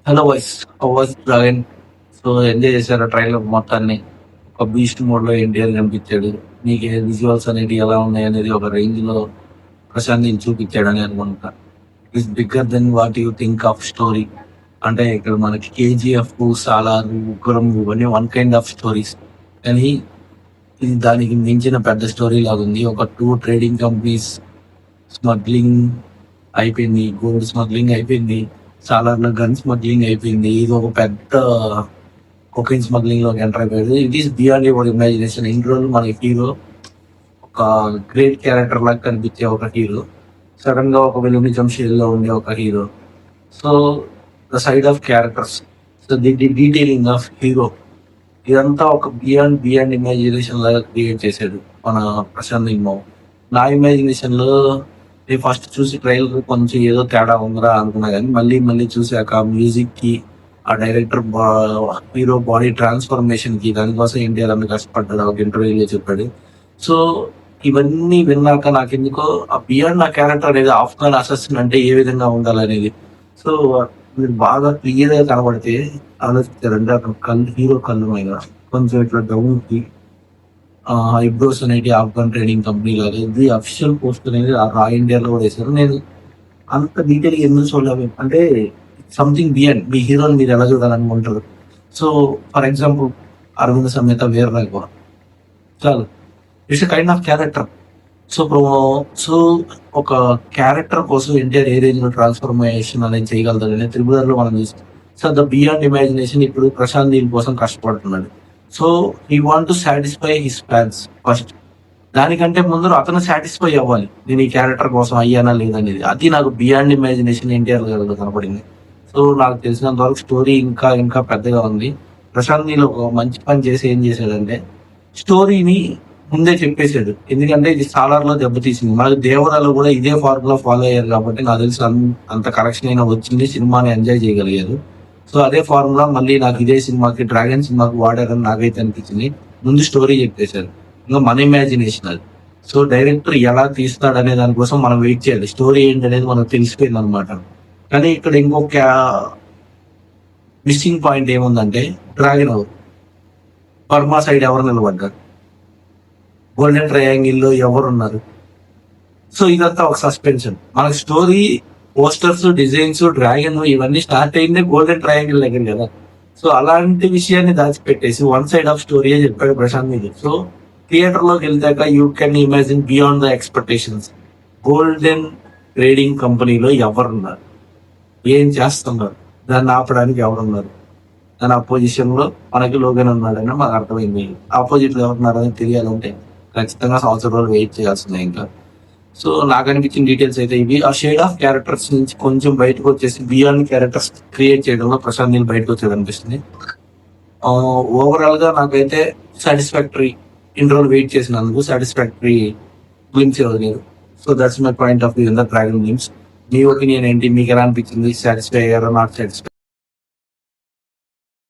Hello voice voice dragon. So enjoy చేశారు trailer మొత్తాన్ని. ఒక బీస్ట్ మోడ్ లో ఎన్టీఆర్ కనిపించాడు. మీకు విజువల్స్ అనేది ఎలా ఉన్నాయి అనేది ఒక రేంజ్ లో ప్రశాంత్ నీల్ చూపించాడని అనుకుంటా. It's bigger than what you think of story. అంటే ఇక్కడ మనకి కేజీఎఫ్, సాలార్, ఉగ్రం ఇవన్నీ వన్ కైండ్ ఆఫ్ స్టోరీస్. కానీ ఇది దానికి మించిన పెద్ద స్టోరీ లాగా ఉంది. ఒక టూ ట్రేడింగ్ కంపెనీస్ స్మగ్లింగ్ అయిపోయింది, గోల్డ్ స్మగ్లింగ్ అయిపోయింది, సాలార్లో గన్ స్మగ్లింగ్ అయిపోయింది. ఇది ఒక పెద్ద కొకైన్ స్మగ్లింగ్ లోకి ఎంటర్ అయిపోయింది. It is beyond your imagination. ఇన్ని రోజులు మన హీరో ఒక గ్రేట్ క్యారెక్టర్ లాగా కనిపించే ఒక హీరో, సడన్ గా ఒక వెలుగునిజం షేల్ లో ఉండే ఒక hero. So the side of characters, so the detailing of hero, ఇదంతా ఒక బియాండ్ ఇమాజినేషన్ లాగా క్రియేట్ చేశాడు మన ప్రశాంత్ నీల్. నా ఇమాజినేషన్ లో నేను ఫస్ట్ చూసి ట్రైలర్ కొంచెం ఏదో తేడా ఉందిరా అనుకున్నా, కానీ మళ్ళీ మళ్ళీ చూసాక మ్యూజిక్ కి, ఆ డైరెక్టర్ హీరో బాడీ ట్రాన్స్ఫర్మేషన్ కి, దానికోసం ఎన్టీఆర్ అన్ని కష్టపడ్డాడు ఒక ఇంటర్వ్యూలో చెప్పాడు. సో ఇవన్నీ విన్నాక నాకెందుకో ఆ బియాండ్ నా క్యారెక్టర్ అనేది ఆఫ్ఘన్ అసెసిన్ అంటే ఏ విధంగా ఉండాలనేది. సో మీరు బాగా క్లియర్ గా కనబడితే ఆలోచించారంటే అక్కడ కళ్ళు, హీరో కళ్ళు మీద కొంచెం ఇట్లా డౌన్ కి ఐబ్రోస్ అనేది ఆఫ్ఘన్ ట్రేడింగ్ కంపెనీ లాగా ఇది అఫీషియల్ పోస్ట్ అనేది రా ఇండియాలో కూడా వేశారు. నేను అంత డీటెయిల్ గా ఎందుకు చూడలేదు అంటే సంథింగ్ బియాండ్ మీ హీరోని మీరు ఎలా చూడాలనుకుంటారు. So for example Aravinda Sametha Veera Raghava చాలు, it's kind of character. So so ఒక క్యారెక్టర్ కోసం ఎన్టీఆర్ ఏ రేంజ్ లో ట్రాన్స్ఫర్మేషన్ అనేది చేయగలుగుతాడని త్రిపురలో మనం చూస్తాం. సో ద బియాండ్ ఇమాజినేషన్ ఇప్పుడు ప్రశాంత్ నీల్ కోసం కష్టపడుతున్నాడు. So he want to satisfy his fans first. దానికంటే ముందు అతను సాటిస్ఫై అవ్వాలి, నేను ఈ క్యారెక్టర్ కోసం అయ్యానా లేదనేది. అది నాకు బియాండ్ ఇమాజినేషన్ ఎన్టీఆర్ గారిలో కనపడింది. సో నాకు తెలిసినంత వరకు స్టోరీ ఇంకా ఇంకా పెద్దగా ఉంది. ప్రశాంత్ నీల్ ఒక మంచి పని చేసి ఏం చేశాడంటే స్టోరీని ముందే చెప్పేశాడు. ఎందుకంటే ఇది సాలార్ లో దెబ్బతీసింది. మనకి దేవరాలు కూడా ఇదే ఫార్ములా ఫాలో అయ్యారు కాబట్టి నాకు తెలిసి అంత కరెక్షన్ అయినా వచ్చింది, సినిమాని ఎంజాయ్ చేయగలిగారు. సో అదే ఫార్ములా మళ్ళీ నాకు ఇదే సినిమాకి, డ్రాగన్ సినిమాకి వాడారని నాకైతే అనిపించింది. ముందు స్టోరీ చెప్పేశారు, ఇంకా మన ఇమాజినేషన్ అది. సో డైరెక్టర్ ఎలా తీస్తాడనే దానికోసం మనం వెయిట్ చేయాలి. స్టోరీ ఏంటనేది మనకు తెలిసిపోయింది అనమాట. కానీ ఇక్కడ ఇంకొక మిస్సింగ్ పాయింట్ ఏముందంటే డ్రాగన్ బర్మా సైడ్ ఎవరు నిలబడ్డారు, గోల్డెన్ ట్రయాంగిల్ లో ఎవరున్నారు. సో ఇదంతా ఒక సస్పెన్షన్. మనకి స్టోరీ పోస్టర్స్, డిజైన్స్, డ్రాగన్ ఇవన్నీ స్టార్ట్ అయిందే గోల్డెన్ ట్రయాంగిల్ దగ్గర కదా. సో అలాంటి విషయాన్ని దాచిపెట్టేసి వన్ సైడ్ ఆఫ్ స్టోరీ చెప్పాడు ప్రశాంత్ నీల్. సో థియేటర్ లోకి వెళ్తాక you can imagine beyond the expectations. Golden trading కంపెనీలో ఎవరున్నారు, ఏం చేస్తున్నారు, దాన్ని ఆపడానికి ఎవరున్నారు, దాని అపోజిషన్ లో మనకి లోగన్ ఉన్నాడని మాకు అర్థమైంది. ఆపోజిట్ లో ఎవరున్నారని తెలియాలంటే ఖచ్చితంగా సంవత్సరం రోజులు వెయిట్ చేయాల్సిందే ఇంకా. సో నాకు అనిపించిన డీటెయిల్స్ అయితే ఇవి. ఆ షేడ్ ఆఫ్ క్యారెక్టర్స్ నుంచి కొంచెం బయటకు వచ్చేసి బియాండ్ క్యారెక్టర్స్ క్రియేట్ చేయడంలో ప్రశాంత్ నీల్ బయటకు వచ్చేది అనిపిస్తుంది. ఓవరాల్ గా నాకైతే సాటిస్ఫాక్టరీ, ఇన్ని రోజులు వెయిట్ చేసినందుకు సాటిస్ఫాక్టరీ గ్లిమ్స్ ఇవ్వలేదు. So that's my point of view in the dragon games. Me opinion ఏంటి, మీకు ఎలా అనిపించింది, సాటిస్ఫై అయ్యారా, నాట్ సాటిస్ఫై?